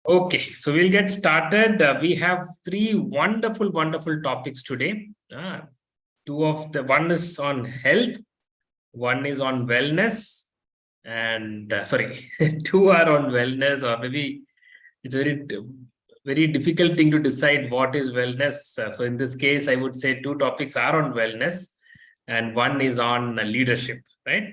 Okay, so we'll get started. We have three wonderful topics today. One is on health, one is on wellness, and sorry, two are on wellness, or maybe it's very difficult thing to decide what is wellness. So in this case, I would say two topics are on wellness, and one is on leadership, right?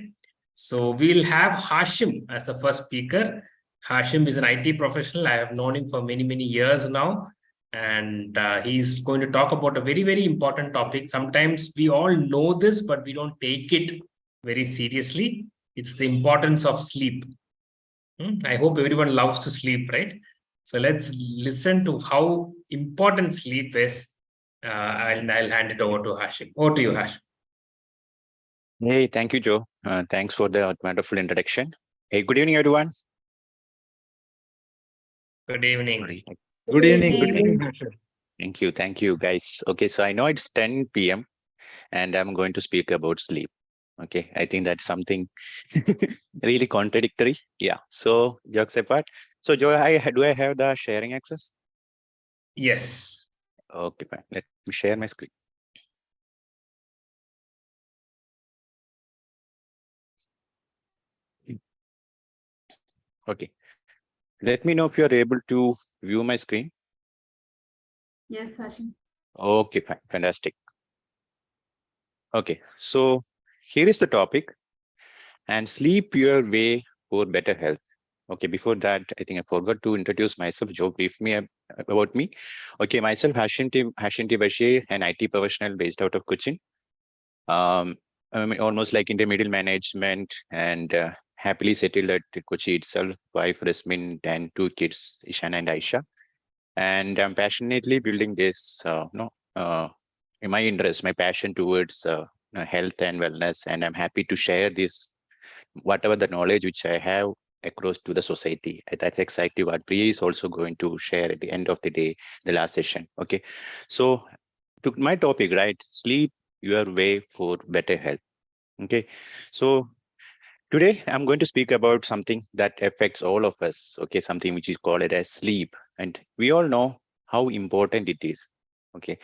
So we'll have Hashim as the first speaker. Hashim is an IT professional. I have known him for many years now. And he's going to talk about a very important topic. Sometimes we all know this, but we don't take it very seriously. It's the importance of sleep. I hope everyone loves to sleep, right? So let's listen to how important sleep is. And I'll hand it over to Hashim. Over to you, Hashim. Hey, thank you, Joe. Thanks for the wonderful introduction. Hey, good evening, everyone. Good evening. Sorry. Good evening. Thank you, guys. Okay, so I know it's 10 p.m. and I'm going to speak about sleep. Okay, I think that's something really contradictory. Yeah, so jokes apart. So Joe, do I have the sharing access? Yes. Okay, fine. Let me share my screen. Okay, let me know if you're able to view my screen. Yes, Hashim. Okay, fine. Fantastic. Okay, so here is the topic, and sleep your way for better health. Okay, before that, I think I forgot to introduce myself. Joe, brief me about me. Okay, myself, Hashim Bashir, an IT professional based out of Cochin. I'm almost like in the middle management and happily settled at Kochi itself, wife Rasmin and two kids, Ishan and Aisha. And I'm passionately building this, in my interest, my passion towards health and wellness. And I'm happy to share this, whatever the knowledge which I have across to the society. That's exactly what Priya is also going to share at the end of the day, the last session. Okay, so to my topic, right? Sleep your way for better health. Okay, so today I'm going to speak about something that affects all of us. Okay, something which is called it as sleep, and we all know how important it is. Okay,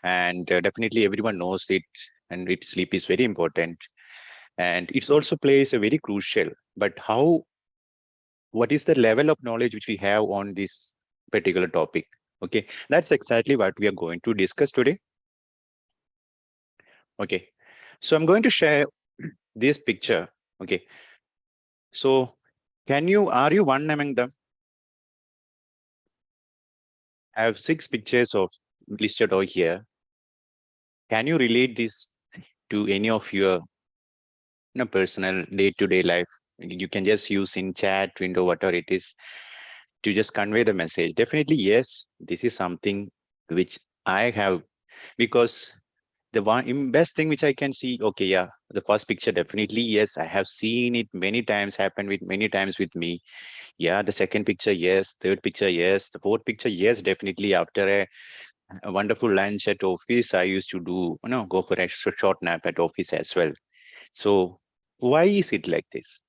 and definitely everyone knows it, and its sleep is very important, and it also plays a very crucial. But what is the level of knowledge which we have on this particular topic? Okay, that's exactly what we are going to discuss today. Okay, so I'm going to share this picture. Okay, so are you one among them? I have 6 pictures of listed over here. Can you relate this to any of your personal day-to-day life? You can just use in chat window, whatever it is, to just convey the message. Definitely, yes, this is something which I have, because the best thing which I can see, okay, yeah, the first picture, definitely, yes, I have seen it many times, happen with many times with me. Yeah, the second picture, yes. Third picture, yes. The fourth picture, yes, definitely. After a wonderful lunch at office, I used to go for a short nap at office as well. So why is it like this?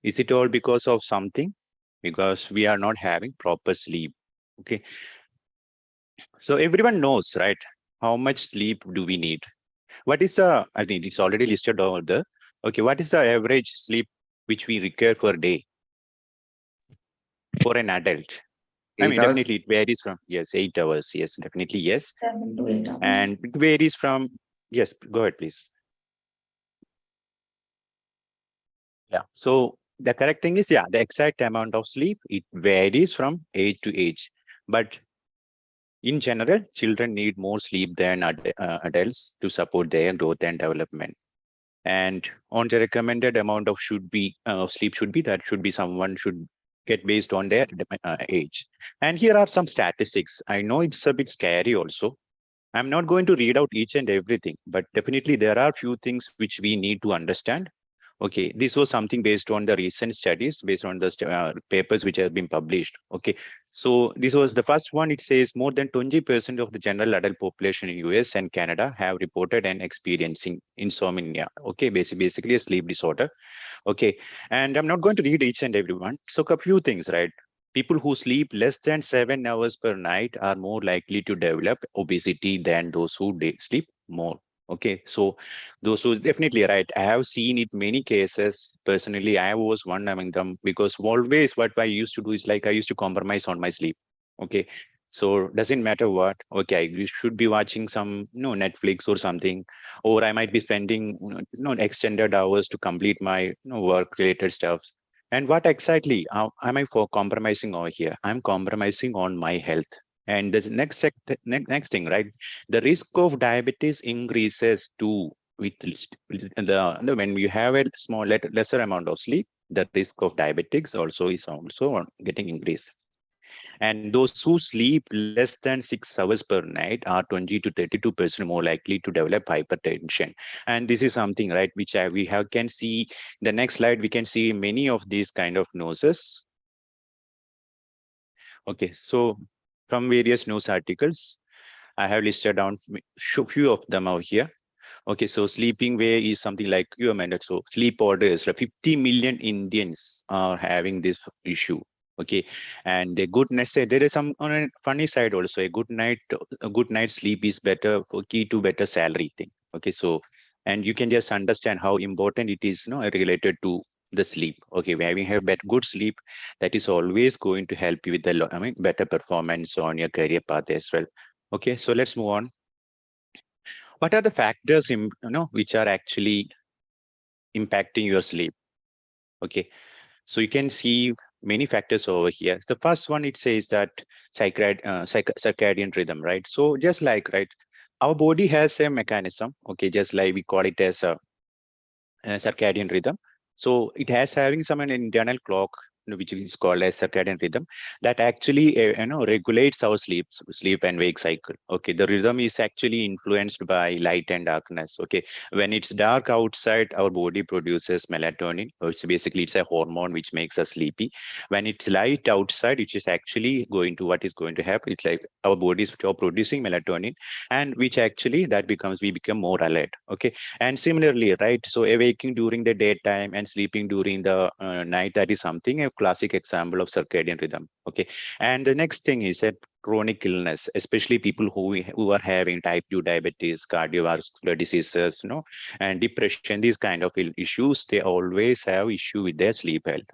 Is it all because of something? Because we are not having proper sleep. Okay. So everyone knows, right? How much sleep do we need? What is I think it's already listed over there. Okay, what is the average sleep which we require per day for an adult? I mean, definitely it varies from, yes, 8 hours. Yes, definitely, yes. 7 to 8 hours. And it varies from, yes, go ahead, please. Yeah, so the correct thing is, yeah, the exact amount of sleep, it varies from age to age. But in general, children need more sleep than adults to support their growth and development. And on the recommended amount of sleep should be someone should get based on their age. And here are some statistics. I know it's a bit scary also. I'm not going to read out each and everything, but definitely there are few things which we need to understand Okay, this was something based on the recent studies, based on the papers which have been published. Okay, so this was the first one. It says more than 20% of the general adult population in US and Canada have reported and experiencing insomnia. Okay, basically a sleep disorder. Okay, and I'm not going to read each and every one. So a few things, right? People who sleep less than 7 hours per night are more likely to develop obesity than those who sleep more. Okay, so those who definitely right. I have seen it many cases. Personally, I was one among them because always what I used to do is like I used to compromise on my sleep. Okay, so doesn't matter what. Okay, you should be watching some Netflix or something, or I might be spending extended hours to complete my work related stuff. And what exactly am I for compromising over here? I'm compromising on my health. And this next thing, right? The risk of diabetes increases too with when you have a lesser amount of sleep. The risk of diabetics also is also getting increased. And those who sleep less than 6 hours per night are 20 to 32% more likely to develop hypertension. And this is something, right, which we have can see the next slide. We can see many of these kind of noses. Okay, so from various news articles, I have listed down few of them out here. Okay, so sleeping way is something like you mentioned. So sleep orders, like 50 million Indians are having this issue. Okay, and a good night say there is some on a funny side also. A good night sleep is better for key to better salary thing. Okay, so and you can just understand how important it is, related to the sleep. Okay, when you have good sleep, that is always going to help you with the better performance on your career path as well. Okay, so let's move on. What are the factors which are actually impacting your sleep? Okay, so you can see many factors over here. The first one, it says that circadian rhythm, right? So just like, right, our body has a mechanism. Okay, just like we call it as a circadian rhythm. So it has having some an internal clock, which is called as circadian rhythm, that actually regulates our sleep and wake cycle. Okay, the rhythm is actually influenced by light and darkness. Okay, when it's dark outside, our body produces melatonin, which basically it's a hormone which makes us sleepy. When it's light outside, which is actually what is going to happen, it's like our body stop producing melatonin, and which actually we become more alert. Okay, and similarly, right, so awaking during the daytime and sleeping during the night, that is something a classic example of circadian rhythm. Okay, and the next thing is that chronic illness, especially people who are having type 2 diabetes, cardiovascular diseases, and depression, these kind of issues, they always have issue with their sleep health.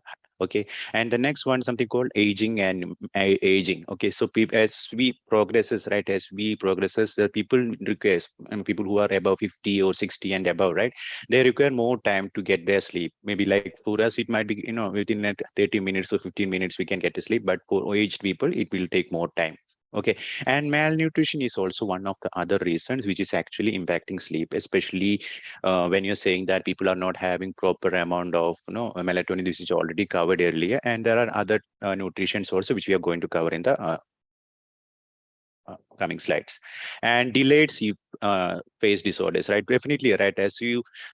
Okay, and the next one, something called aging and aging. Okay, so as we progresses, right, as we progresses, people request, and people who are above 50 or 60 and above, right, they require more time to get their sleep. Maybe like for us, it might be within 30 minutes or 15 minutes we can get to sleep, but for aged people, it will take more time. Okay, and malnutrition is also one of the other reasons which is actually impacting sleep, especially when you're saying that people are not having proper amount of melatonin. This is already covered earlier, and there are other nutritions also which we are going to cover in the coming slides. And delayed sleep phase disorders, right? Definitely, right?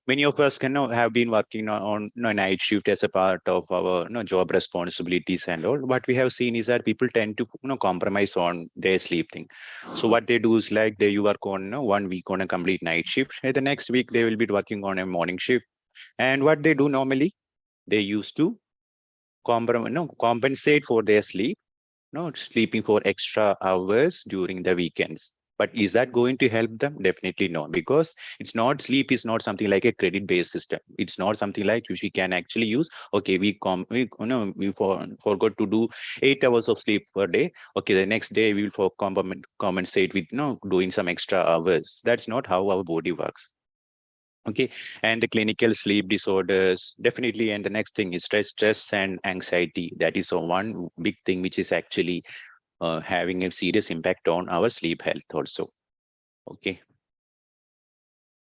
Many of us have been working on night shift as a part of our job responsibilities and all. What we have seen is that people tend to compromise on their sleep thing. So what they do is like you work on 1 week on a complete night shift, and the next week they will be working on a morning shift. And what they do normally, they used to compensate for their sleep, sleeping for extra hours during the weekends. But is that going to help them? Definitely no, because sleep is not something like a credit based system. It's not something like which we can actually use. Okay, we forgot to do 8 hours of sleep per day. Okay, the next day we will compensate with doing some extra hours. That's not how our body works. Okay, and the clinical sleep disorders, definitely. And the next thing is stress and anxiety. That is one big thing which is actually having a serious impact on our sleep health also. Okay,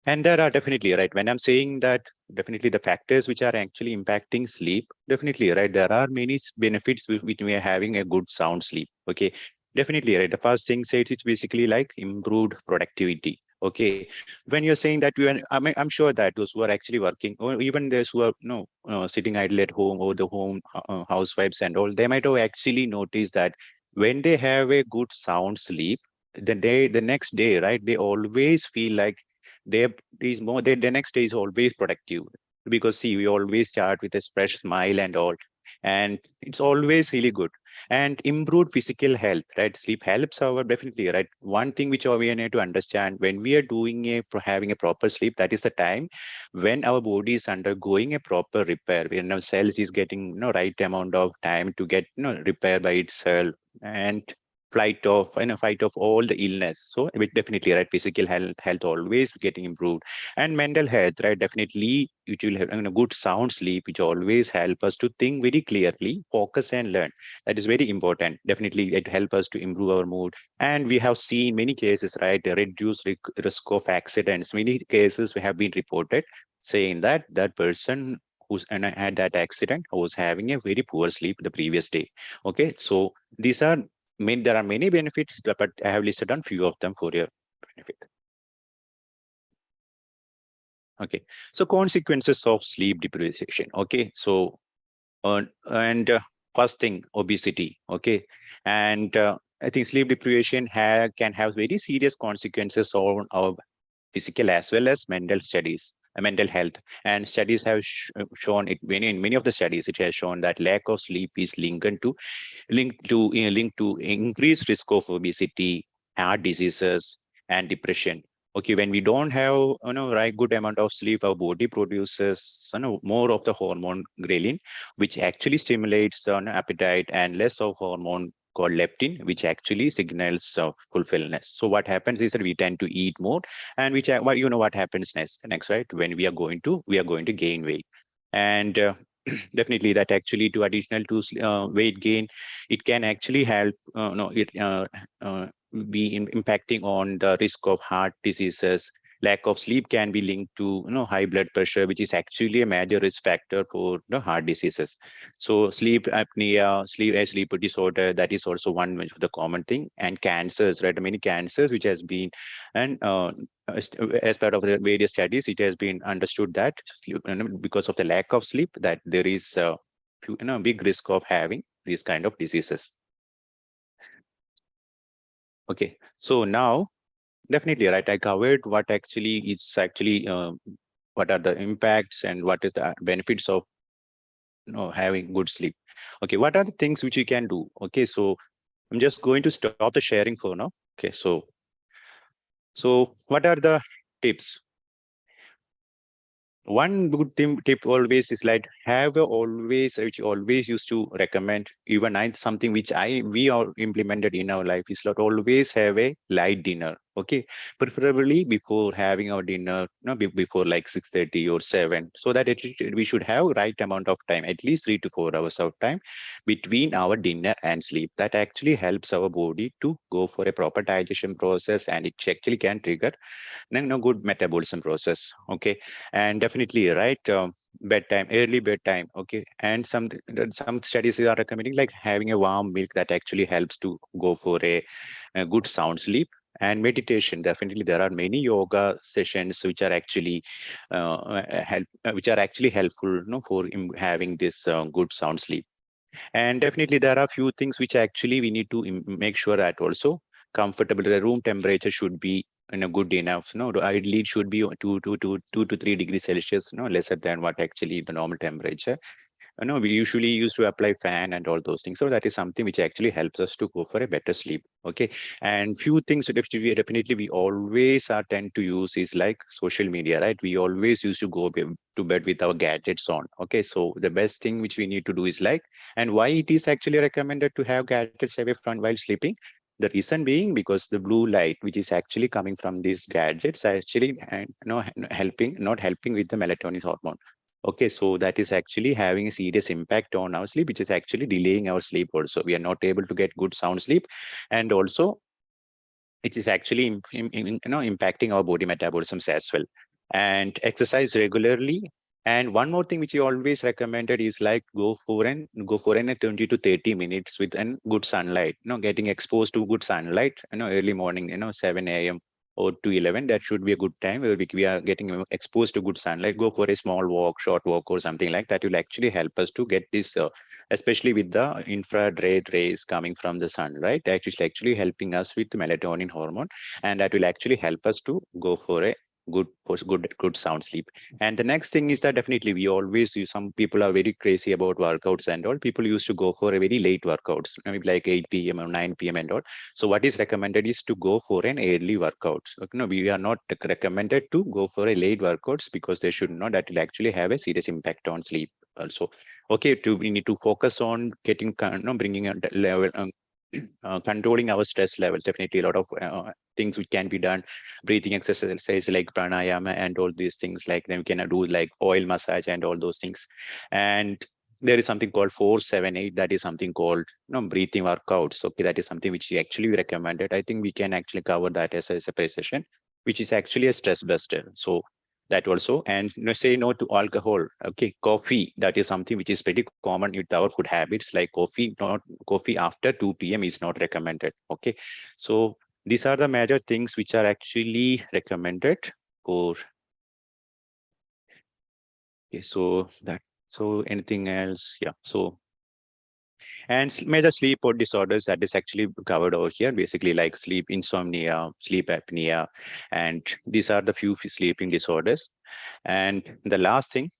and there are definitely, right, when I'm saying that, definitely the factors which are actually impacting sleep, definitely, right, there are many benefits which we are having a good sound sleep. Okay, definitely, right, the first thing says it's basically like improved productivity. Okay, when you're saying that I'm sure that those who are actually working, or even those who are sitting idle at home, or the home housewives and all, they might have actually noticed that when they have a good sound sleep, the next day, right, they always feel like they is more. The next day is always productive, because see, we always start with a fresh smile and all, and it's always really good. And improved physical health, right? Sleep helps our, definitely, right? One thing which we need to understand, when we are doing having a proper sleep, that is the time when our body is undergoing a proper repair, when our cells is getting right amount of time to get repair by itself, and fight of all the illness. So it definitely, right, physical health always getting improved. And mental health, right, definitely it will have a good sound sleep, which always help us to think very clearly, focus and learn. That is very important. Definitely it help us to improve our mood. And we have seen many cases, right, a reduced risk of accidents. Many cases we have been reported saying that that person who's had that accident was having a very poor sleep the previous day. Okay, so these are there are many benefits, but I have listed on few of them for your benefit. Okay, so consequences of sleep deprivation. Okay, so and first thing, obesity. Okay, and I think sleep deprivation can have very serious consequences on our physical as well as mental health. And studies have shown it, in many of the studies it has shown that lack of sleep is linked to increased risk of obesity, heart diseases, and depression. Okay, when we don't have right good amount of sleep, our body produces more of the hormone ghrelin, which actually stimulates appetite, and less of hormone called leptin, which actually signals fulfillment. So what happens is that we tend to eat more, and which well, what happens next, right? When we are going to gain weight, and definitely that actually to additional to weight gain, it can actually help be impacting on the risk of heart diseases. Lack of sleep can be linked to high blood pressure, which is actually a major risk factor for the heart diseases. So sleep apnea, sleep disorder, that is also one of the common thing. And cancers, right? Many cancers which has been, and as part of the various studies, it has been understood that because of the lack of sleep, that there is big risk of having these kind of diseases. Okay, so now definitely, right, I covered what actually it's actually what are the impacts and what is the benefits of having good sleep. Okay, what are the things which you can do? Okay, so I'm just going to stop the sharing for now. Okay, so what are the tips? One good tip always is like have a always, which always used to recommend, even something which we all implemented in our life, is not always have a light dinner. Okay, preferably before having our dinner, before like 6:30 or 7, so that we should have right amount of time, at least 3 to 4 hours of time between our dinner and sleep. That actually helps our body to go for a proper digestion process, and it actually can trigger good metabolism process. Okay, and definitely, right, bedtime, early bedtime. Okay, and some studies are recommending like having a warm milk, that actually helps to go for a good sound sleep. And meditation, definitely there are many yoga sessions which are actually which are actually helpful for having this good sound sleep. And definitely there are few things which actually we need to make sure that also comfortable. The room temperature should be good enough. No, ideally it should be 2 to 3 degrees Celsius, lesser than what actually the normal temperature. We usually used to apply fan and all those things. So that is something which actually helps us to go for a better sleep. Okay. And few things that definitely we always are tend to use is like social media, right? We always used to go to bed with our gadgets on. Okay. So the best thing which we need to do is like, and why it is actually recommended to have gadgets away from while sleeping. The reason being because the blue light, which is actually coming from these gadgets, are actually not helping with the melatonin hormone. Okay, so that is actually having a serious impact on our sleep, which is actually delaying our sleep also. We are not able to get good sound sleep, and also it is actually impacting our body metabolisms as well. And exercise regularly. And one more thing which you always recommended is like go for an 20 to 30 minutes with an good sunlight. Getting exposed to good sunlight. Early morning. 7 a.m. or to 11, that should be a good time where we are getting exposed to good sunlight. Go for a small walk, short walk, or something like that will actually help us to get this, especially with the infrared rays coming from the sun, right? That is actually helping us with melatonin hormone, and that will actually help us to go for a good sound sleep. And the next thing is that definitely we always use, some people are very crazy about workouts and all. People used to go for a very late workouts, maybe like 8 p.m. or 9 p.m. and all. So what is recommended is to go for an early workouts. No, we are not recommended to go for a late workouts, because they should not, that will actually have a serious impact on sleep also. Okay, we need to focus on getting, bringing a level, controlling our stress levels. Definitely a lot of things which can be done, breathing exercises like pranayama and all these things, like then we can do like oil massage and all those things. And there is something called 4-7-8, that is something called breathing workouts. Okay, that is something which we actually recommended. I think we can actually cover that as a separate session, which is actually a stress buster. So that also. And say no to alcohol. Okay, coffee, that is something which is pretty common with our food habits, like coffee after 2 p.m. is not recommended. Okay, so these are the major things which are actually recommended for. Okay, so anything else? Yeah, so and major sleep or disorders, that is actually covered over here, basically like sleep insomnia, sleep apnea, and these are the few sleeping disorders. And the last thing,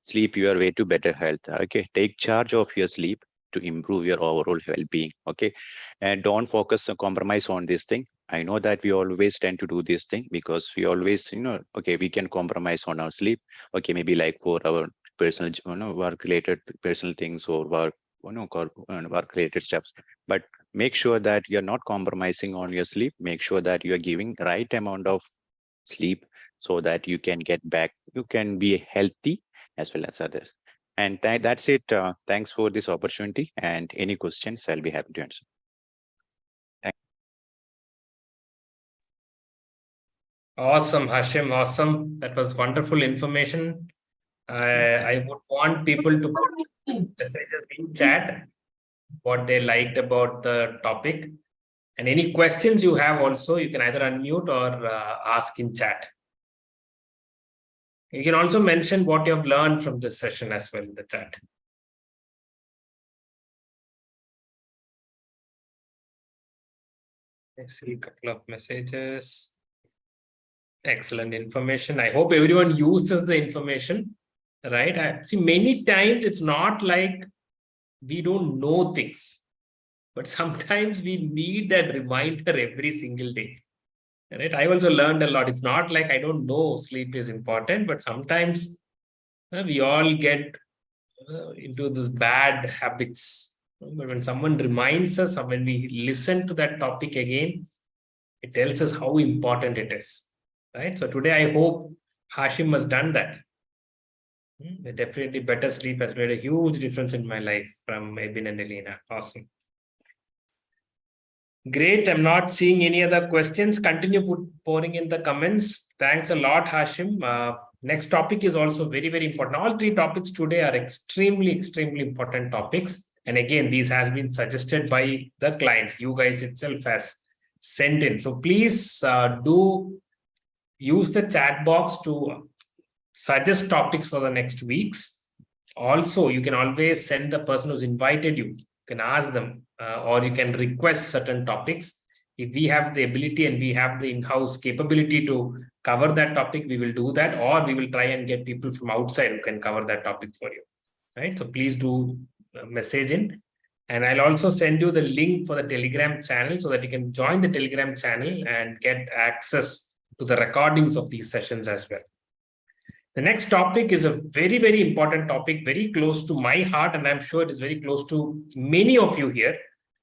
sleep your way to better health. Okay, take charge of your sleep to improve your overall well-being. Okay, and don't focus or compromise on this thing. I know that we always tend to do this thing because we always, okay, we can compromise on our sleep. Okay, maybe like for our personal, work-related personal things, or work, work-related stuff. But make sure that you're not compromising on your sleep. Make sure that you are giving right amount of sleep so that you can get back, you can be healthy as well as others. And that's it. Thanks for this opportunity, and any questions, I'll be happy to answer. Awesome, Hashim. Awesome. That was wonderful information. I would want people to put messages in chat what they liked about the topic. And any questions you have also, you can either unmute or ask in chat. You can also mention what you have learned from this session as well in the chat. I see a couple of messages. Excellent information. I hope everyone uses the information, right? I see many times it's not like we don't know things, but sometimes we need that reminder every single day. Right? I also learned a lot. It's not like I don't know sleep is important, but sometimes we all get into this bad habits. But when someone reminds us, or when we listen to that topic again, it tells us how important it is. Right? So today, I hope Hashim has done that. Definitely better sleep has made a huge difference in my life from Ebin and Elena. Awesome. Great. I'm not seeing any other questions. Continue pouring in the comments. Thanks a lot, Hashim. Next topic is also very, very important. All three topics today are extremely, extremely important topics. And again, these has been suggested by the clients. You guys itself has sent in. So please do use the chat box to suggest topics for the next weeks. Also, you can always send the person who's invited you. You can ask them or you can request certain topics. If we have the ability and we have the in-house capability to cover that topic, we will do that, or we will try and get people from outside who can cover that topic for you. Right? So please do message in. And I'll also send you the link for the Telegram channel so that you can join the Telegram channel and get access to the recordings of these sessions as well. The next topic is a very, very important topic, very close to my heart, and I'm sure it is very close to many of you here.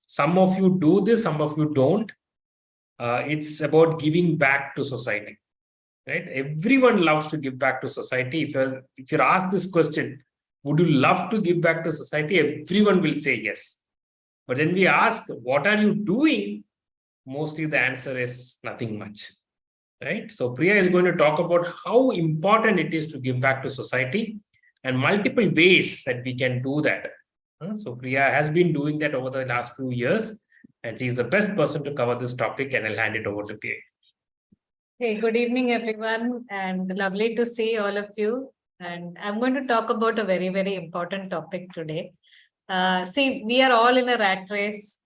Some of you do this, some of you don't. It's about giving back to society, right? Everyone loves to give back to society. If you're asked this question, would you love to give back to society? Everyone will say yes. But then we ask, what are you doing? Mostly the answer is nothing much. Right? So Priya is going to talk about how important it is to give back to society and multiple ways that we can do that. So Priya has been doing that over the last few years, and she is the best person to cover this topic, and I'll hand it over to Priya. Hey, good evening, everyone, and lovely to see all of you. And I'm going to talk about a very, very important topic today. See, we are all in a rat race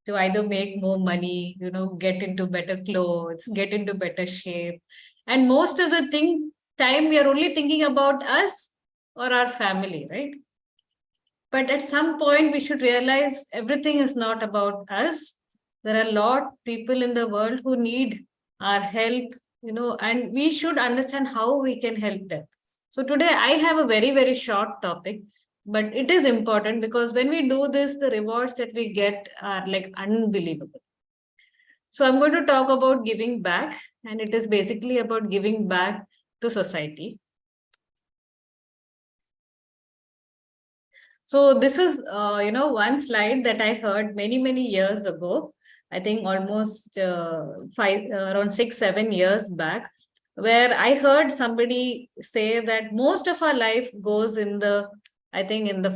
to either make more money, get into better clothes, get into better shape. And most of the time we are only thinking about us or our family, right? But at some point, we should realize everything is not about us. There are a lot of people in the world who need our help, and we should understand how we can help them. So today I have a very, very short topic, but it is important because when we do this, the rewards that we get are like unbelievable. So I'm going to talk about giving back, and it is basically about giving back to society. So this is, one slide that I heard many, many years ago. I think almost around 6-7 years back, where I heard somebody say that most of our life goes in the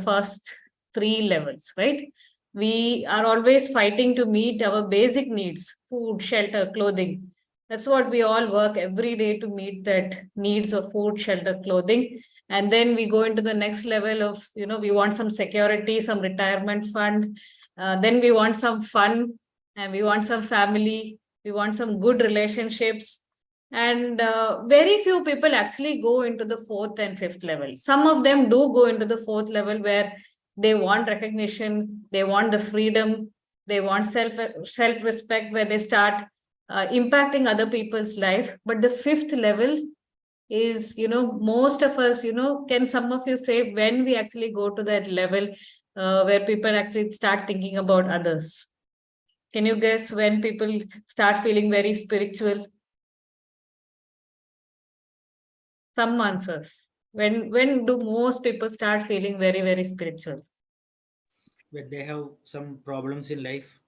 first 3 levels, right? We are always fighting to meet our basic needs, food, shelter, clothing. That's what we all work every day to meet, that needs of food, shelter, clothing. And then we go into the next level of, we want some security, some retirement fund. Then we want some fun, and we want some family. We want some good relationships. And very few people actually go into the 4th and 5th level. Some of them do go into the 4th level where they want recognition, they want the freedom, they want self-respect, where they start impacting other people's life. But the 5th level is, most of us, can some of you say when we actually go to that level where people actually start thinking about others? Can you guess when people start feeling very spiritual? Some answers. When do most people start feeling very, very spiritual? When they have some problems in life.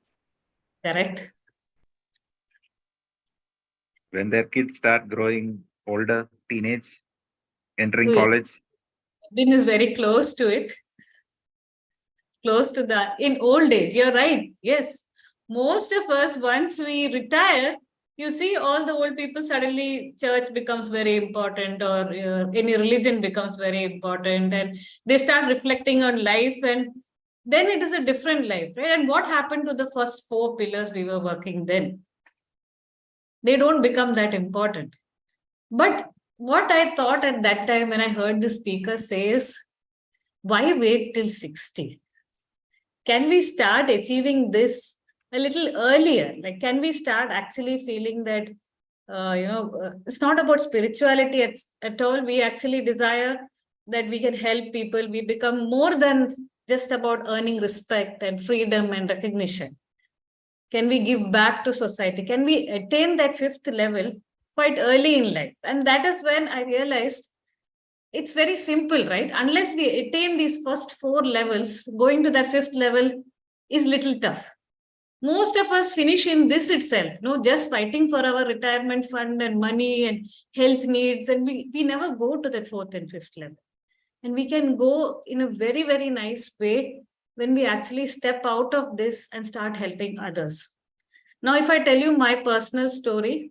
Correct. When their kids start growing older, teenage, entering Yeah. college. Din is very close to it. Close to that. In old age, you're right. Yes. Most of us, once we retire, you see all the old people, suddenly church becomes very important, or any religion becomes very important, and they start reflecting on life, and then it is a different life, right? And what happened to the first 4 pillars we were working then? They don't become that important. But what I thought at that time when I heard the speaker say is, why wait till 60? Can we start achieving this a little earlier? Like, can we start actually feeling that, it's not about spirituality at all. We actually desire that we can help people. We become more than just about earning respect and freedom and recognition. Can we give back to society? Can we attain that 5th level quite early in life? And that is when I realized it's very simple, right? Unless we attain these first 4 levels, going to that 5th level is little tough. Most of us finish in this itself, just fighting for our retirement fund and money and health needs. And we never go to that 4th and 5th level. And we can go in a very, very nice way when we actually step out of this and start helping others. Now, if I tell you my personal story,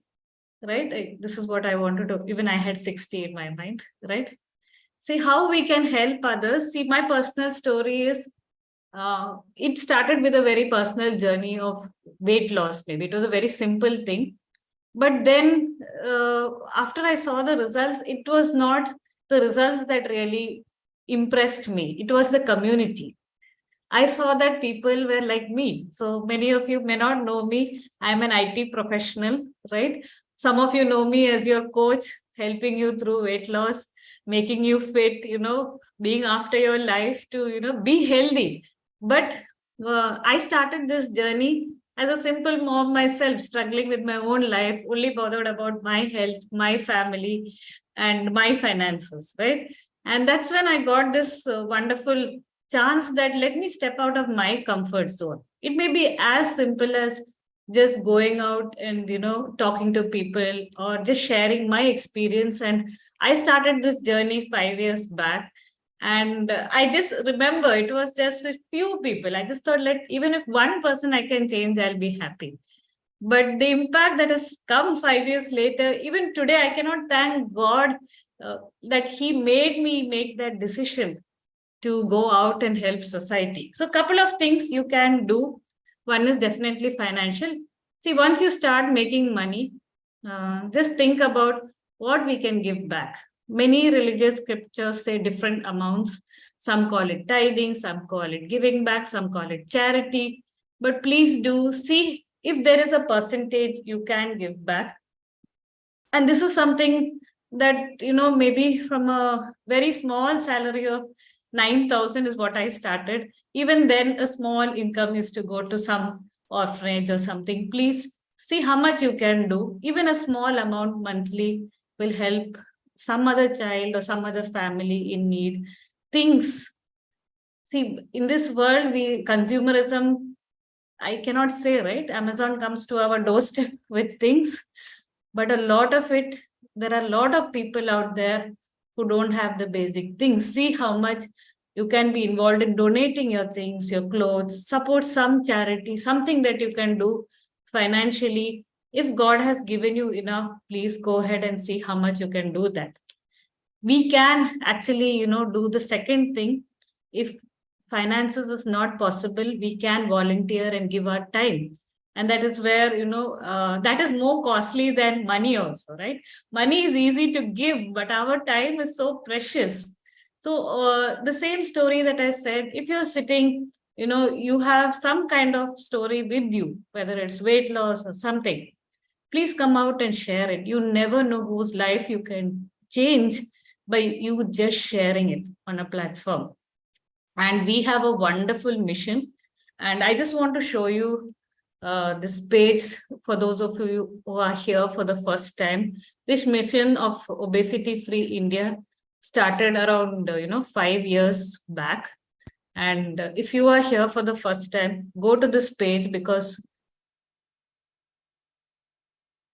right, this is what I wanted to, even I had 60 in my mind, right? See how we can help others. See, my personal story is, it started with a very personal journey of weight loss. Maybe it was a very simple thing. But then after I saw the results, it was not the results that really impressed me. It was the community. I saw that people were like me. So many of you may not know me. I'm an IT professional, right? Some of you know me as your coach, helping you through weight loss, making you fit, being after your life to, be healthy. But I started this journey as a simple mom myself, struggling with my own life, only bothered about my health, my family, and my finances, right? And that's when I got this wonderful chance that let me step out of my comfort zone. It may be as simple as just going out and, talking to people or just sharing my experience. And I started this journey 5 years back. And I just remember it was just with few people. I just thought, even if one person I can change, I'll be happy. But the impact that has come 5 years later, even today, I cannot thank God that He made me make that decision to go out and help society. So a couple of things you can do. One is definitely financial. See, once you start making money, just think about what we can give back. Many religious scriptures say different amounts. Some call it tithing, some call it giving back, some call it charity. But please do see if there is a percentage you can give back. And this is something that, maybe from a very small salary of 9,000 is what I started. Even then, a small income is to go to some orphanage or something. Please see how much you can do. Even a small amount monthly will help some other child or some other family in need. Things. See, in this world, consumerism, I cannot say, right? Amazon comes to our doorstep with things, but a lot of it, there are a lot of people out there who don't have the basic things. See how much you can be involved in donating your things, your clothes, support some charity, something that you can do financially. If God has given you enough, please go ahead and see how much you can do that. We can actually, do the second thing. If finances is not possible, we can volunteer and give our time. And that is where, that is more costly than money also, right? Money is easy to give, but our time is so precious. So the same story that I said, if you're sitting, you have some kind of story with you, whether it's weight loss or something, please come out and share it. You never know whose life you can change by you just sharing it on a platform. And we have a wonderful mission. And I just want to show you this page for those of you who are here for the first time. This mission of Obesity Free India started around 5 years back. And if you are here for the first time, go to this page, because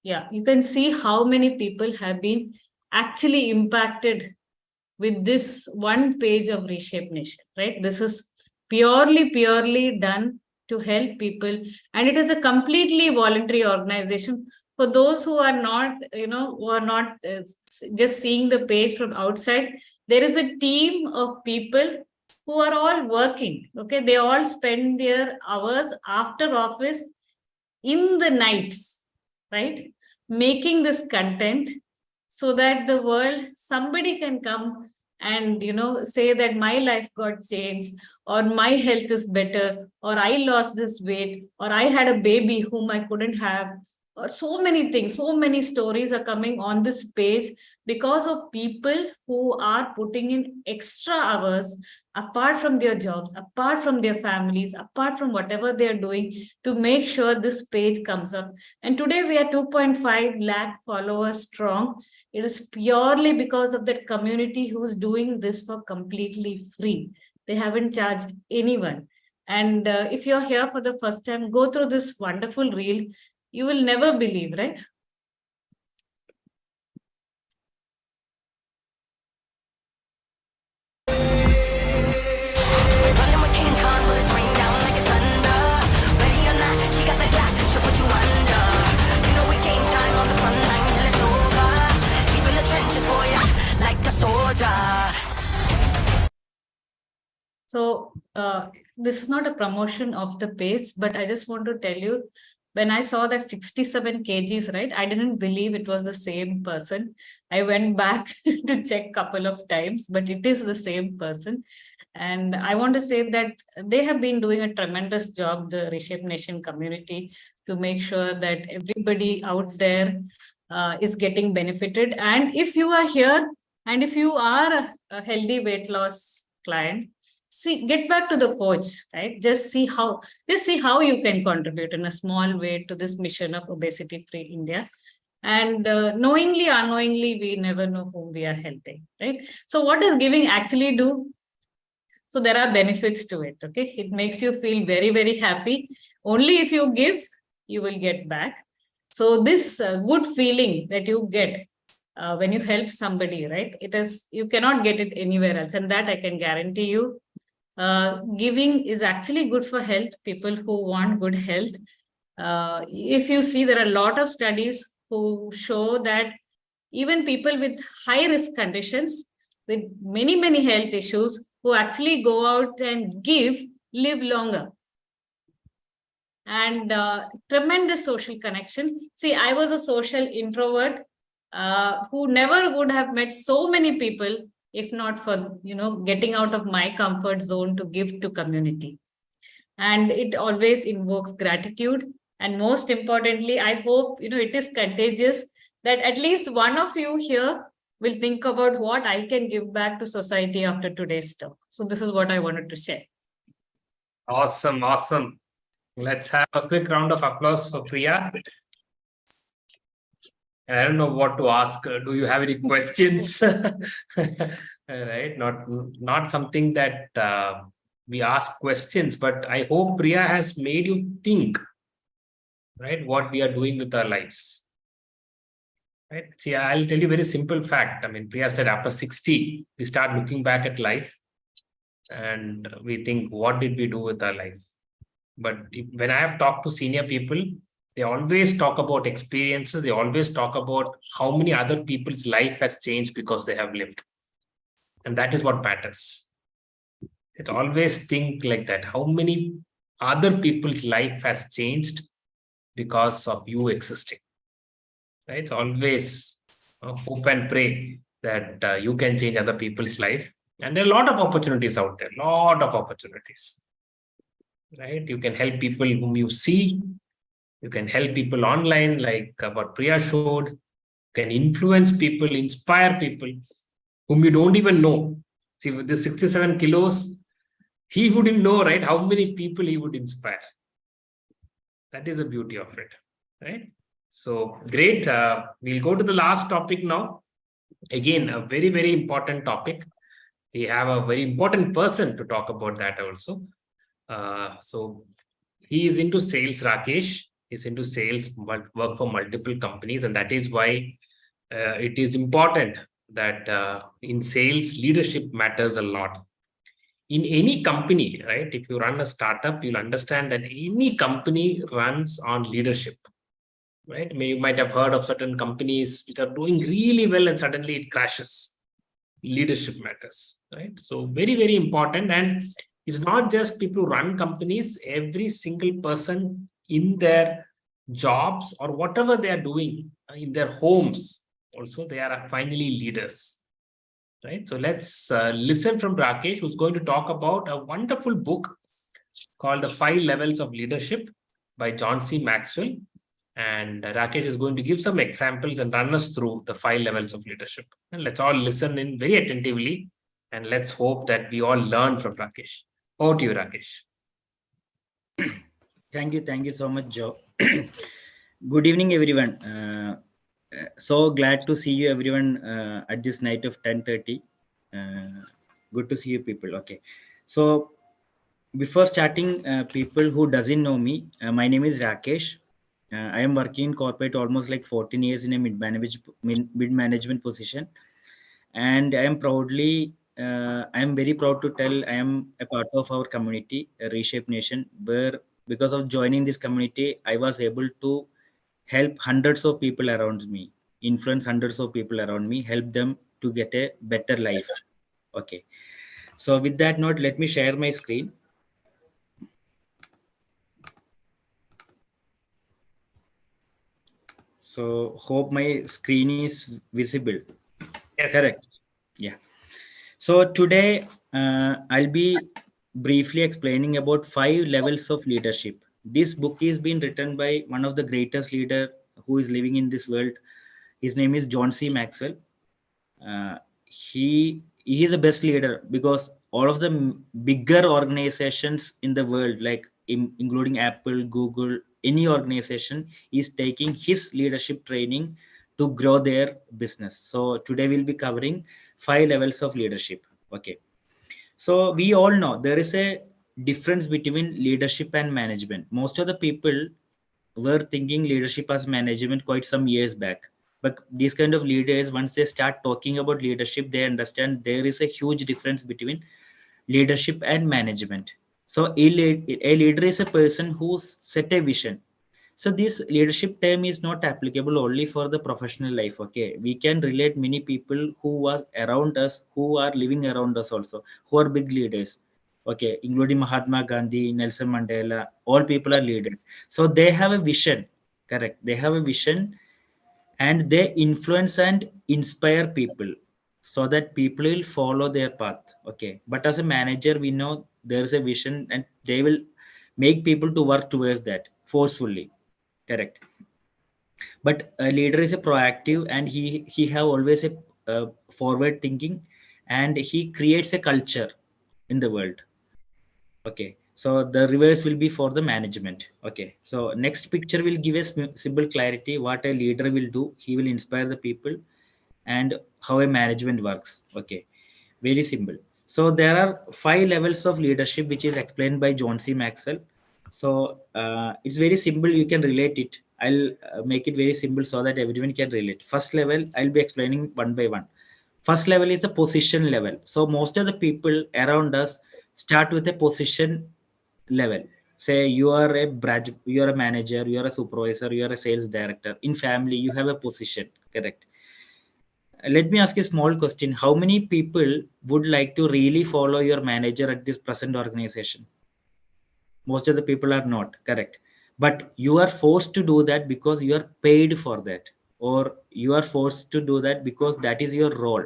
you can see how many people have been actually impacted with this one page of Reshape Nation, right? This is purely done to help people, and it is a completely voluntary organization. For those who are not, just seeing the page from outside, there is a team of people who are all working. Okay, they all spend their hours after office in the nights, right, making this content so that the world, somebody can come and say that my life got changed, or my health is better, or I lost this weight, or I had a baby whom I couldn't have, or so many things. So many stories are coming on this page because of people who are putting in extra hours apart from their jobs, apart from their families, apart from whatever they're doing, to make sure this page comes up. And today we are 2.5 lakh followers strong. It is purely because of that community who's doing this for completely free. They haven't charged anyone. And if you're here for the first time, go through this wonderful reel. You will never believe, right? So this is not a promotion of the page, but I just want to tell you, when I saw that 67 kgs, right, I didn't believe it was the same person. I went back to check a couple of times, but it is the same person. And I want to say that they have been doing a tremendous job, the Reshape Nation community, to make sure that everybody out there is getting benefited. And if you are here, and if you are a healthy weight loss client, get back to the coach, right? Just see how you can contribute in a small way to this mission of Obesity Free India. And knowingly, unknowingly, we never know whom we are helping, right? So what does giving actually do? So there are benefits to it, okay? It makes you feel very, very happy. Only if you give, you will get back. So this good feeling that you get when you help somebody, right? You cannot get it anywhere else. And that I can guarantee you. Giving is actually good for health, people who want good health. If you see, there are a lot of studies who show that even people with high risk conditions, with many, many health issues, who actually go out and give, live longer. And tremendous social connection. See, I was a social introvert who never would have met so many people if not for, getting out of my comfort zone to give to community. And it always invokes gratitude. And most importantly, I hope, it is contagious, that at least one of you here will think about what I can give back to society after today's talk. So this is what I wanted to share. Awesome, awesome. Let's have a quick round of applause for Priya. And I don't know what to ask. Do you have any questions? Right? Not something that we ask questions, but I hope Priya has made you think, right, what we are doing with our lives. Right? See, I'll tell you a very simple fact. I mean, Priya said after 60, we start looking back at life and we think, what did we do with our life? But when I have talked to senior people, they always talk about experiences. They always talk about how many other people's life has changed because they have lived. And that is what matters. It always think like that. How many other people's life has changed because of you existing? Right? So always hope and pray that you can change other people's life. And there are a lot of opportunities out there. Lot of opportunities. Right? You can help people whom you see. You can help people online, like what Priya showed. You can influence people, inspire people whom you don't even know. See, with the 67 kilos, he wouldn't know, right, how many people he would inspire. That is the beauty of it, right? So great. We'll go to the last topic now. Again, a very, very important topic. We have a very important person to talk about that also. So he is into sales, Rakesh. He's into sales, work for multiple companies, and that is why it is important that in sales, leadership matters a lot. In any company, right? If you run a startup, you'll understand that any company runs on leadership, right? I mean, you might have heard of certain companies which are doing really well and suddenly it crashes. Leadership matters, right? So very, very important. And it's not just people who run companies, every single person in their jobs or whatever they are doing in their homes, also they are finally leaders, right? So let's listen from Rakesh, who's going to talk about a wonderful book called The 5 Levels of Leadership by John C. Maxwell. And Rakesh is going to give some examples and run us through the 5 levels of leadership. And let's all listen in very attentively. And let's hope that we all learn from Rakesh. Over to you, Rakesh. Thank you so much, Joe. Good evening, everyone. So glad to see you, everyone, at this night of 10:30. Good to see you, people. Okay. So before starting, people who doesn't know me, my name is Rakesh. I am working in corporate almost like 14 years in a mid-management position, and I am very proud to tell I am a part of our community, Reshape Nation, where because of joining this community, I was able to help hundreds of people around me, influence hundreds of people around me, help them to get a better life. Okay. So with that note, let me share my screen. So hope my screen is visible. Yes. Correct. Yeah. So today I'll be briefly explaining about 5 levels of leadership. This book is being written by one of the greatest leader who is living in this world. His name is John C. Maxwell. He is the best leader because all of the bigger organizations in the world, like including Apple, Google, any organization is taking his leadership training to grow their business. So today we'll be covering 5 levels of leadership. Okay. So we all know there is a difference between leadership and management. Most of the people were thinking leadership as management quite some years back. But these kind of leaders, once they start talking about leadership, they understand there is a huge difference between leadership and management. So a leader is a person who set a vision. So this leadership term is not applicable only for the professional life. Okay, we can relate many people who was around us, who are living around us also, who are big leaders. Okay, including Mahatma Gandhi, Nelson Mandela, all people are leaders. So they have a vision, correct? They have a vision, and they influence and inspire people so that people will follow their path. Okay, but as a manager, we know there is a vision, and they will make people to work towards that forcefully. Correct. But a leader is a proactive, and he have always a forward thinking, and he creates a culture in the world. Okay, so the reverse will be for the management. Okay, so next picture will give us simple clarity what a leader will do. He will inspire the people, and how a management works. Okay, very simple. So there are 5 levels of leadership which is explained by John C. Maxwell. So it's very simple, you can relate it. I'll make it very simple so that everyone can relate. First level, I'll be explaining one by one. First level is the position level. So most of the people around us start with a position level. Say you are a branch, you are a manager, you are a supervisor, you are a sales director. In family, you have a position, correct? Let me ask you a small question. How many people would like to really follow your manager at this present organization? Most of the people are not, correct? But you are forced to do that because you are paid for that, or you are forced to do that because that is your role.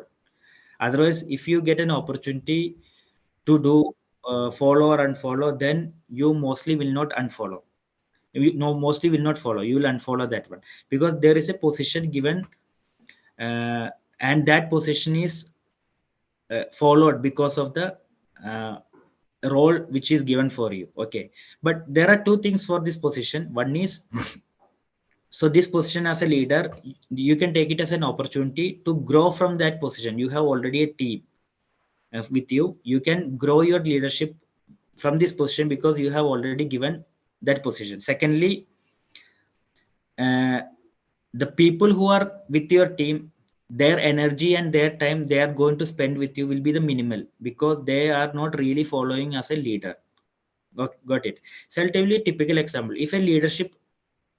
Otherwise, if you get an opportunity to do follow or unfollow, then you mostly will not unfollow. You no mostly will not follow. You will unfollow that one because there is a position given, uh, and that position is followed because of the uh, role which is given for you. Okay, but there are two things for this position. One is, so this position as a leader, you can take it as an opportunity to grow from that position. You have already a team with you. You can grow your leadership from this position because you have already given that position. Secondly, uh, the people who are with your team, their energy and their time they are going to spend with you will be the minimal because they are not really following as a leader. Got it? So I'll tell you a typical example. If a leadership,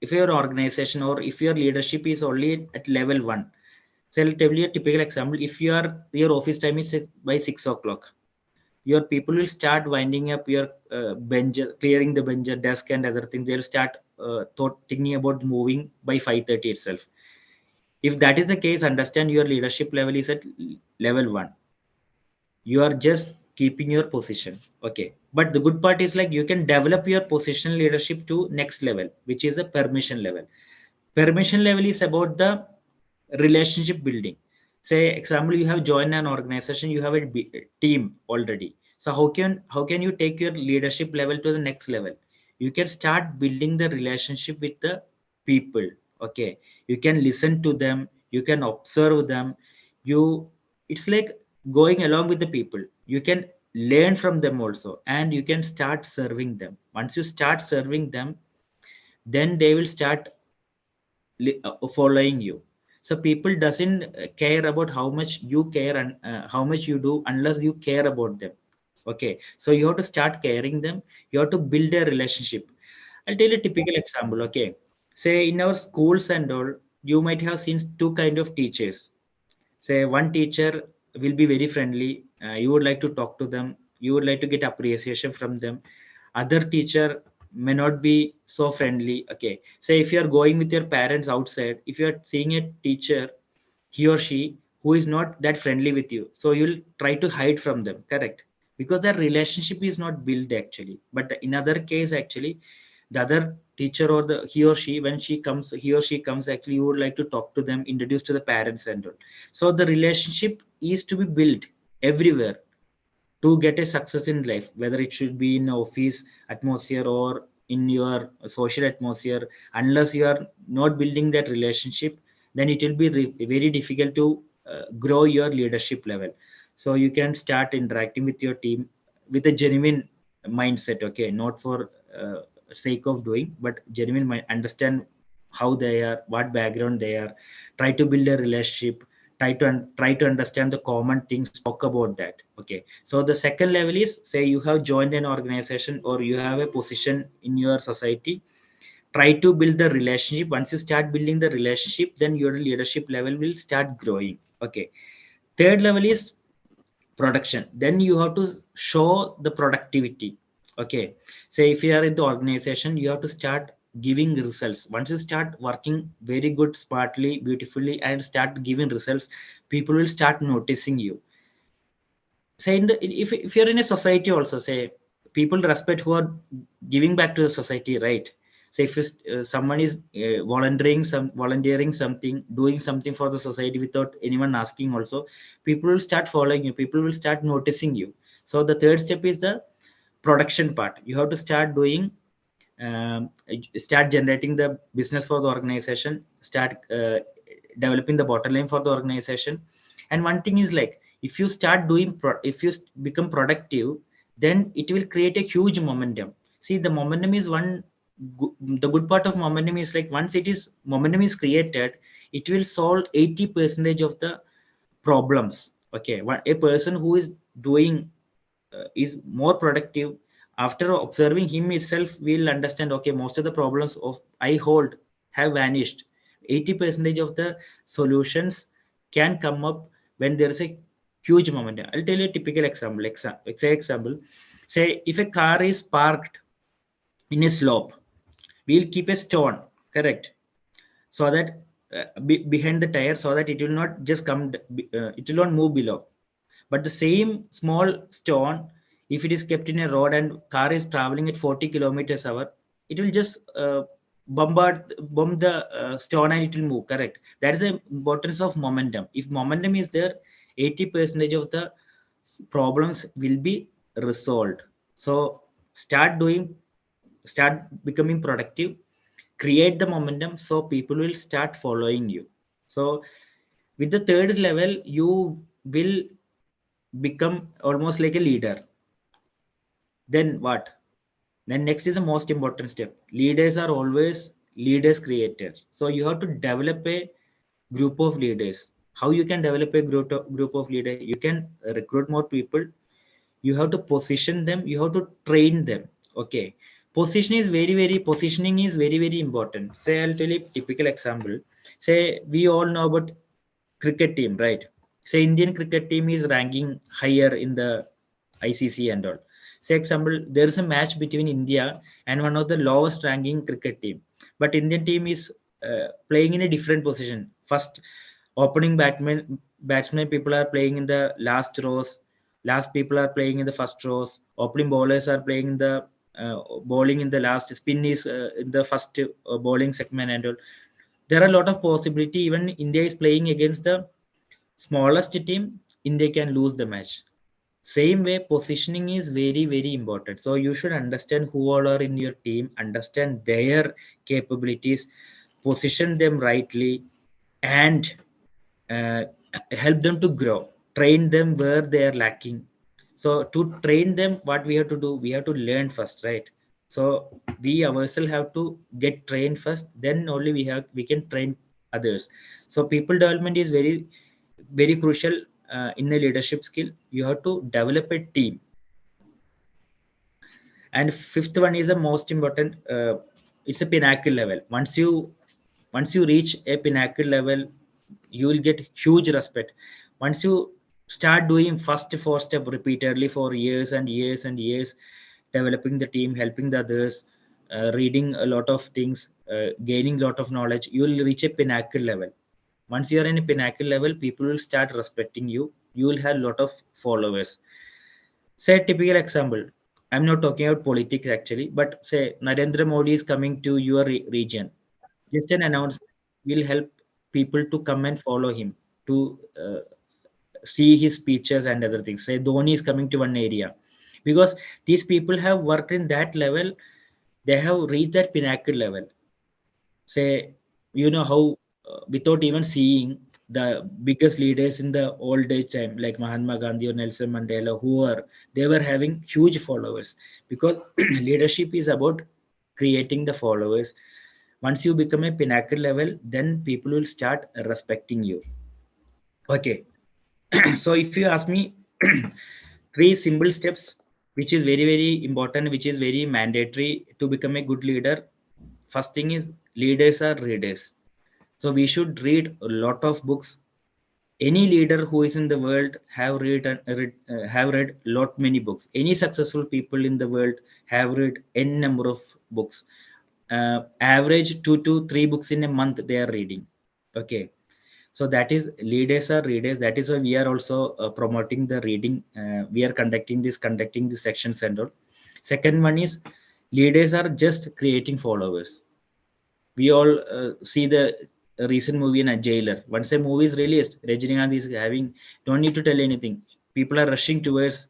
if your organization or if your leadership is only at level 1, so I'll tell you a typical example. If your office time is by 6 o'clock, your people will start winding up your bench, clearing the bench, desk and other things. They'll start thinking about moving by 5:30 itself. If that is the case, understand your leadership level is at level 1. You are just keeping your position. Okay, but the good part is like you can develop your position leadership to next level, which is a permission level. Permission level is about the relationship building. Say example, you have joined an organization, you have a team already. So how can you take your leadership level to the next level? You can start building the relationship with the people. Okay, you can listen to them, you can observe them. It's like going along with the people. You can learn from them also, and you can start serving them. Once you start serving them, then they will start following you. So people doesn't care about how much you care and how much you do unless you care about them. Okay, so you have to start caring them. You have to build a relationship. I'll tell you a typical example. Okay, say in our schools and all, you might have seen two kind of teachers. Say one teacher will be very friendly, you would like to talk to them, you would like to get appreciation from them. Other teacher may not be so friendly. Okay, say if you are going with your parents outside, if you are seeing a teacher, he or she who is not that friendly with you, so you'll try to hide from them, correct? Because that relationship is not built actually. But in other case, actually the other teacher or the he or she, when he or she comes, actually you would like to talk to them, introduce to the parents and all. So the relationship is to be built everywhere to get a success in life, whether it should be in office atmosphere or in your social atmosphere. Unless you are not building that relationship, then it will be very difficult to grow your leadership level. So you can start interacting with your team with a genuine mindset. Okay, not for sake of doing, but genuine mind, understand how they are, what background they are, try to build a relationship, try to understand the common things, talk about that. Okay, so the second level is, say you have joined an organization or you have a position in your society, try to build the relationship. Once you start building the relationship, then your leadership level will start growing. Okay. Third level is production. Then you have to show the productivity. Okay. Say if you are in the organization, you have to start giving results. Once you start working very good, smartly, beautifully, and start giving results, people will start noticing you. Say if you're in a society also, say people respect who are giving back to the society, right? Say if someone is volunteering something, doing something for the society without anyone asking also, people will start following you, people will start noticing you. So the third step is the production part. You have to start doing, start generating the business for the organization, start developing the bottom line for the organization. And one thing is like, if you start doing if you become productive, then it will create a huge momentum. See, the momentum is one the good part of momentum is like, once it is momentum is created, it will solve 80% of the problems. Okay. A person who is doing is more productive, after observing him itself will understand, okay, most of the problems of I hold have vanished. 80% of the solutions can come up when there is a huge momentum. I'll tell you a typical example. Example, say if a car is parked in a slope, we'll keep a stone, correct, so that behind the tire, so that it will not just come, it will not move below. But the same small stone, if it is kept in a road and car is traveling at 40 kilometers hour, it will just bomb the stone and it will move, correct? That is the importance of momentum. If momentum is there, 80% of the problems will be resolved. So start becoming productive, create the momentum, so people will start following you. So with the third level, you will become almost like a leader. Then what? Then next is the most important step. Leaders are always leaders created. So you have to develop a group of leaders. How you can develop a group of leaders? You can recruit more people. You have to position them. You have to train them. Okay. Positioning is very important. Say I'll tell you a typical example. Say we all know about cricket team, right? Say Indian cricket team is ranking higher in the ICC and all. Say example, there is a match between India and one of the lowest ranking cricket team, but Indian team is playing in a different position. First, opening batsmen people are playing in the last rows. Last people are playing in the first rows. Opening bowlers are playing in the bowling in the last. Spin is in the first bowling segment and all. There are a lot of possibility. Even India is playing against the smallest team, India can lose the match. Same way, positioning is very important. So you should understand who all are in your team, understand their capabilities, position them rightly, and help them to grow. Train them where they are lacking. So to train them, what we have to do, we have to learn first, right? So we ourselves have to get trained first, then only we can train others. So people development is very crucial in the leadership skill. You have to develop a team. And fifth one is the most important. It's a pinnacle level. Once you reach a pinnacle level, you will get huge respect. Once you start doing first four step repeatedly for years and years and years, developing the team, helping the others, reading a lot of things, gaining a lot of knowledge, you will reach a pinnacle level. Once you are in a pinnacle level, people will start respecting you. You will have a lot of followers. Say a typical example. I'm not talking about politics actually, but say Narendra Modi is coming to your region. Just an announcement will help people to come and follow him, to see his speeches and other things. Say Dhoni is coming to one area, because these people have worked in that level. They have reached that pinnacle level. Say, you know how without even seeing, the biggest leaders in the old age time, like Mahatma Gandhi or Nelson Mandela, they were having huge followers, because leadership is about creating the followers. Once you become a pinnacle level, then people will start respecting you. Okay. So if you ask me, three simple steps which is very important, which is very mandatory to become a good leader. first thing is leaders are readers. So we should read a lot of books. Any leader who is in the world have read lot many books. Any successful people in the world have read n number of books. Average 2 to 3 books in a month they are reading. Okay, so that is leaders are readers. That is why we are also promoting the reading. We are conducting the sections and all. Second one is leaders are just creating followers. We all see the recent movie in a jailer. Once a movie is released, Rajinikanth is having, don't need to tell anything. People are rushing towards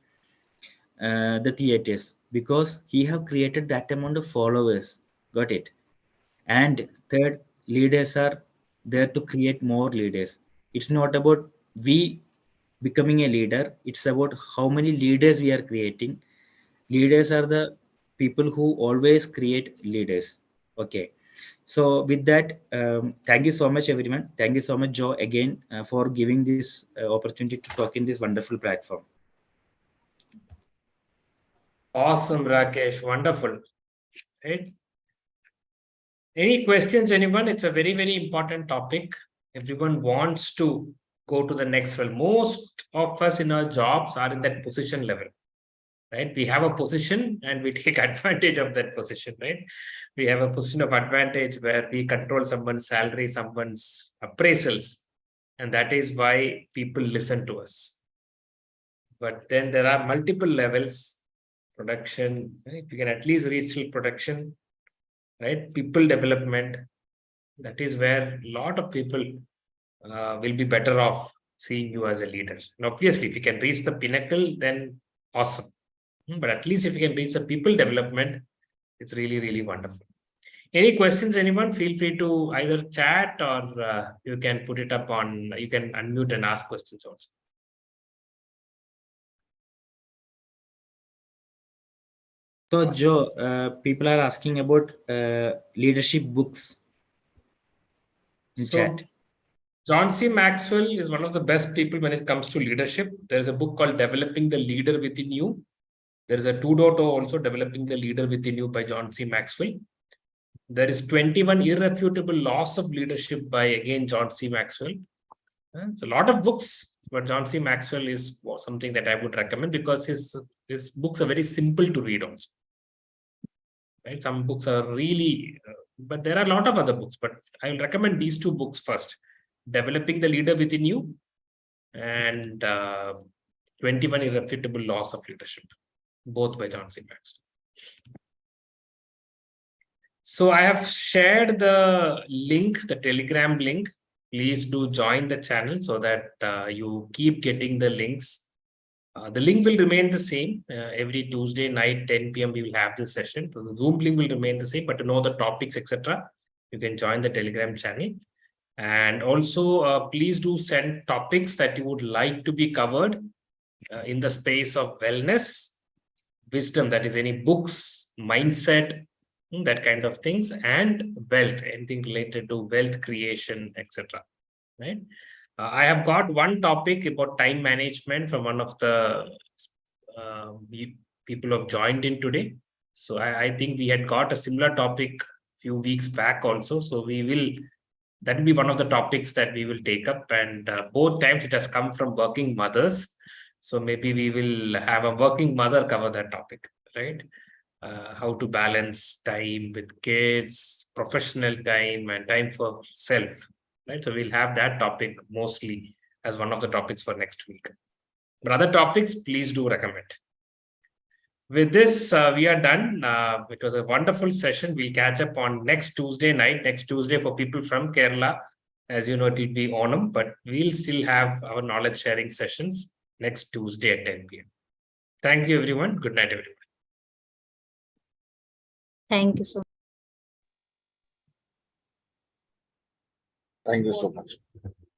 the theaters because he have created that amount of followers. Got it? And third, leaders are there to create more leaders. It's not about we becoming a leader. It's about how many leaders we are creating. Leaders are the people who always create leaders. Okay. So with that, thank you so much, everyone. Thank you so much, Joe, again, for giving this opportunity to talk in this wonderful platform. Awesome, Rakesh. Wonderful. Right? Any questions, anyone? It's a very, very important topic. Everyone wants to go to the next level. Most of us in our jobs are in that position level, right? We have a position and we take advantage of that position, right? We have a position of advantage where we control someone's salary, someone's appraisals. And that is why people listen to us. But then there are multiple levels, production, right? If you can at least reach till production, right? People development, that is where a lot of people will be better off seeing you as a leader. And obviously, if you can reach the pinnacle, then awesome. But at least if you can reach the people development, it's really, really wonderful. Any questions, anyone? Feel free to either chat or you can put it up on, you can unmute and ask questions also. So, Awesome. Joe, people are asking about leadership books in chat. John C. Maxwell is one of the best people when it comes to leadership. There's a book called Developing the Leader Within You. There is a 2.0 also, Developing the Leader Within You by John C. Maxwell. There is 21 Irrefutable Laws of Leadership by, again, John C. Maxwell. It's a lot of books, but John C. Maxwell is something that I would recommend because his books are very simple to read also. Right? Some books are really, but there are a lot of other books, but I will recommend these two books first. Developing the Leader Within You and 21 Irrefutable Laws of Leadership, both by John C. Maxwell. So I have shared the link, the Telegram link. Please do join the channel so that you keep getting the links. The link will remain the same. Every Tuesday night, 10 p.m. we will have this session. So the Zoom link will remain the same, but to know the topics, etc., you can join the Telegram channel. And also, please do send topics that you would like to be covered in the space of wellness, wisdom, that is any books, mindset, that kind of things, and wealth, anything related to wealth creation, etc. Right? I have got one topic about time management from one of the people who have joined in today. So I think we had got a similar topic a few weeks back also. So that will be one of the topics that we will take up. And both times it has come from working mothers. So maybe we will have a working mother cover that topic, right? How to balance time with kids, professional time, and time for self. Right, so we'll have that topic mostly as one of the topics for next week. But other topics, please do recommend. With this, we are done. It was a wonderful session. We'll catch up on next Tuesday night. Next Tuesday for people from Kerala. As you know, it will be Onam, but we'll still have our knowledge sharing sessions next Tuesday at 10 p.m. Thank you, everyone. Good night, everyone. Thank you so much. Thank you so much.